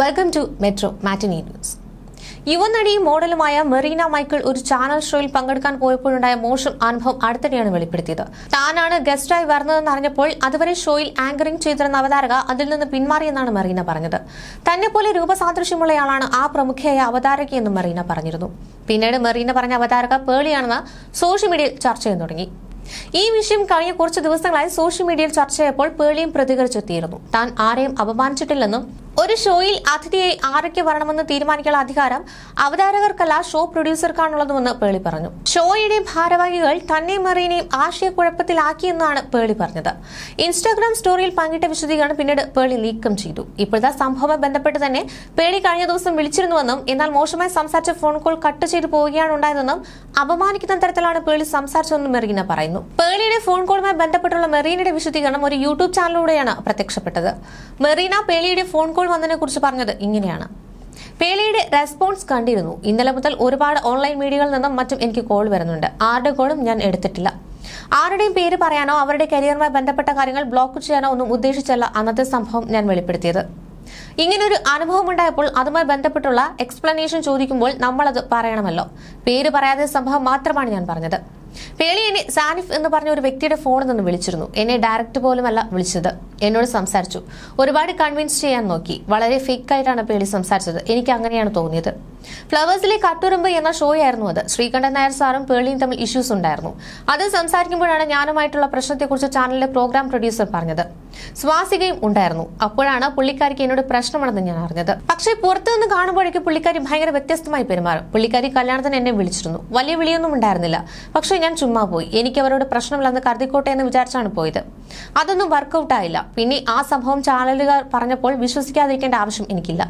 Welcome to metro matinee news. യുവനടിയും മോഡലുമായ മെറീന മൈക്കിൾ ഒരു ചാനൽ ഷോയിൽ പങ്കെടുക്കാൻ പോയപ്പോഴുണ്ടായ മോശം അനുഭവം അടുത്തിടെയാണ് വെളിപ്പെടുത്തിയത്. താനാണ് ഗസ്റ്റായി വരുന്നതെന്ന് അറിഞ്ഞപ്പോൾ അതുവരെ ഷോയിൽ ആങ്കറിംഗ് ചെയ്തിരുന്ന അവതാരക അതിൽ നിന്ന് പിന്മാറിയെന്നാണ് മെറീന പറഞ്ഞത്. തന്നെ പോലെ രൂപസാദൃശ്യമുള്ളയാളാണ് ആ പ്രമുഖയായ അവതാരകയെന്നും മെറീന പറഞ്ഞിരുന്നു. പിന്നീട് മെറീന പറഞ്ഞ അവതാരക പേളിയാണെന്ന് സോഷ്യൽ മീഡിയയിൽ ചർച്ച ചെയ്യാൻ തുടങ്ങി. ഈ വിഷയം കഴിഞ്ഞ കുറച്ച് ദിവസങ്ങളായി സോഷ്യൽ മീഡിയയിൽ ചർച്ചയായപ്പോൾ പേളിയും പ്രതികരിച്ചെത്തിയിരുന്നു. താൻ ആരെയും അപമാനിച്ചിട്ടില്ലെന്നും ഒരു ഷോയിൽ അതിഥിയായി ആരൊക്കെ വരണമെന്ന് തീരുമാനിക്കാനുള്ള അധികാരം അവതാരകർക്കല്ല ഷോ പ്രൊഡ്യൂസർക്കാണുള്ളതുമെന്ന് പേളി പറഞ്ഞു. ഷോയുടെ ഭാരവാഹികൾ തന്നെ മെറീനയും ആശയക്കുഴപ്പത്തിലാക്കിയെന്നാണ് പേളി പറഞ്ഞത്. ഇൻസ്റ്റാഗ്രാം സ്റ്റോറിയിൽ പങ്കിട്ട വിശദീകരണം പിന്നീട് പേളി നീക്കം ചെയ്തു. ഇപ്പോഴത്തെ സംഭവവുമായി ബന്ധപ്പെട്ട് തന്നെ പേളി കഴിഞ്ഞ ദിവസം വിളിച്ചിരുന്നുവെന്നും എന്നാൽ മോശമായി സംസാരിച്ച ഫോൺ കോൾ കട്ട് ചെയ്തു പോവുകയാണ് ഉണ്ടായതെന്നും അപമാനിക്കുന്ന തരത്തിലാണ് പേളി സംസാരിച്ചതെന്നും മെറീന പറയുന്നു. പേളിയുടെ ഫോൺ കോളുമായി ബന്ധപ്പെട്ടുള്ള മെറീനയുടെ വിശദീകരണം ഒരു യൂട്യൂബ് ചാനലിലൂടെയാണ് പ്രത്യക്ഷപ്പെട്ടത്. മെറീന പേളിയുടെ ഫോൺ കോൾ വന്നതിനെ കുറിച്ച് പറഞ്ഞത് ഇങ്ങനെയാണ്: പേളിയുടെ റെസ്പോൺസ് കണ്ടിരുന്നു. ഇന്നലെ മുതൽ ഒരുപാട് ഓൺലൈൻ മീഡിയകളിൽ നിന്നും മറ്റും എനിക്ക് കോൾ വരുന്നുണ്ട്. ആരുടെ കോളും ഞാൻ എടുത്തിട്ടില്ല. ആരുടെയും പേര് പറയാനോ അവരുടെ കരിയറുമായി ബന്ധപ്പെട്ട കാര്യങ്ങൾ ബ്ലോക്ക് ചെയ്യാനോ ഒന്നും ഉദ്ദേശിച്ചല്ല അന്നത്തെ സംഭവം ഞാൻ വെളിപ്പെടുത്തിയത്. ഇങ്ങനൊരു അനുഭവം ഉണ്ടായപ്പോൾ അതുമായി ബന്ധപ്പെട്ടുള്ള എക്സ്പ്ലനേഷൻ ചോദിക്കുമ്പോൾ നമ്മളത് പറയണമല്ലോ. പേര് പറയാതെ സംഭവം മാത്രമാണ് ഞാൻ പറഞ്ഞത്. പേളി എന്നെ സാനിഫ് എന്ന് പറഞ്ഞ ഒരു വ്യക്തിയുടെ ഫോണിൽ നിന്ന് വിളിച്ചിരുന്നു. എന്നെ ഡയറക്റ്റ് പോലുമല്ല വിളിച്ചത്. എന്നോട് സംസാരിച്ചു. ഒരുപാട് കൺവിൻസ് ചെയ്യാൻ നോക്കി. വളരെ ഫേക്ക് ആയിട്ടാണ് പേളി സംസാരിച്ചത്. എനിക്ക് അങ്ങനെയാണ് തോന്നിയത്. ഫ്ലവേഴ്സിലെ കട്ടുറുമ്പ് എന്ന ഷോ ആയിരുന്നു അത്. ശ്രീകണ്ഠൻ നായർ സാറും പേളിയും തമ്മിൽ ഇഷ്യൂസ് ഉണ്ടായിരുന്നു. അത് സംസാരിക്കുമ്പോഴാണ് ഞാനുമായിട്ടുള്ള പ്രശ്നത്തെക്കുറിച്ച് ചാനലിലെ പ്രോഗ്രാം പ്രൊഡ്യൂസർ പറഞ്ഞത്. സ്വാസികയും ഉണ്ടായിരുന്നു. അപ്പോഴാണ് പുള്ളിക്കാരിക്ക് എന്നോട് പ്രശ്നമാണെന്ന് ഞാൻ അറിഞ്ഞത്. പക്ഷേ പുറത്തുനിന്ന് കാണുമ്പോഴേക്കും പുള്ളിക്കാരി ഭയങ്കര വ്യത്യസ്തമായി പെരുമാറും. പുള്ളിക്കാരി കല്യാണത്തിന് എന്നെ വിളിച്ചിരുന്നു. വലിയ വിളിയൊന്നും ഉണ്ടായിരുന്നില്ല. പക്ഷേ ഞാൻ ചുമ്മാ പോയി. എനിക്ക് അവരോട് പ്രശ്നമില്ലെന്ന് കരുതിക്കോട്ടെ എന്ന് വിചാരിച്ചാണ് പോയത്. അതൊന്നും വർക്കൗട്ട് ആയില്ല. പിന്നെ ആ സംഭവം ചാനലുകാർ പറഞ്ഞപ്പോൾ വിശ്വസിക്കാതിരിക്കേണ്ട ആവശ്യം എനിക്കില്ല.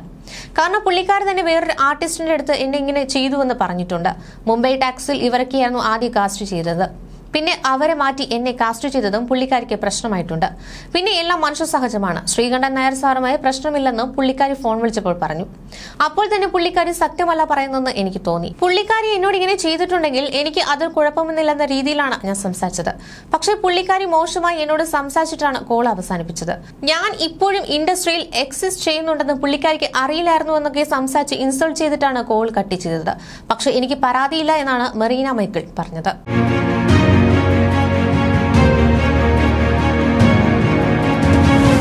കാരണം പുള്ളിക്കാർ തന്നെ വേറൊരു ആർട്ടിസ്റ്റിന്റെ അടുത്ത് എന്നെ ഇങ്ങനെ ചെയ്തുവെന്ന് പറഞ്ഞിട്ടുണ്ട്. മുംബൈ ടാക്സിൽ ഇവരൊക്കെയായിരുന്നു ആദ്യം കാസ്റ്റ് ചെയ്തത്. പിന്നെ അവരെ മാറ്റി എന്നെ കാസ്റ്റ് ചെയ്തതും പുള്ളിക്കാരിക്ക് പ്രശ്നമായിട്ടുണ്ട്. പിന്നെ എല്ലാം മനുഷ്യ സഹജമാണ്. ശ്രീകണ്ഠൻ നായർ സാറുമായി പ്രശ്നമില്ലെന്നും പുള്ളിക്കാരി ഫോൺ വിളിച്ചപ്പോൾ പറഞ്ഞു. അപ്പോൾ തന്നെ പുള്ളിക്കാരി സത്യമല്ല പറയുന്നതെന്ന് എനിക്ക് തോന്നി. പുള്ളിക്കാരി എന്നോട് ഇങ്ങനെ ചെയ്തിട്ടുണ്ടെങ്കിൽ എനിക്ക് അതിൽ കുഴപ്പമൊന്നുമില്ലെന്ന രീതിയിലാണ് ഞാൻ സംസാരിച്ചത്. പക്ഷെ പുള്ളിക്കാരി മോശമായി എന്നോട് സംസാരിച്ചിട്ടാണ് കോൾ അവസാനിപ്പിച്ചത്. ഞാൻ ഇപ്പോഴും ഇൻഡസ്ട്രിയിൽ എക്സിസ്റ്റ് ചെയ്യുന്നുണ്ടെന്ന് പുള്ളിക്കാരിക്ക് അറിയില്ലായിരുന്നു എന്നൊക്കെ സംസാരിച്ച് ഇൻസൾട്ട് ചെയ്തിട്ടാണ് കോൾ കട്ട് ചെയ്തത്. പക്ഷെ എനിക്ക് പരാതിയില്ല എന്നാണ് മെറീന മൈക്കിൾ പറഞ്ഞത്.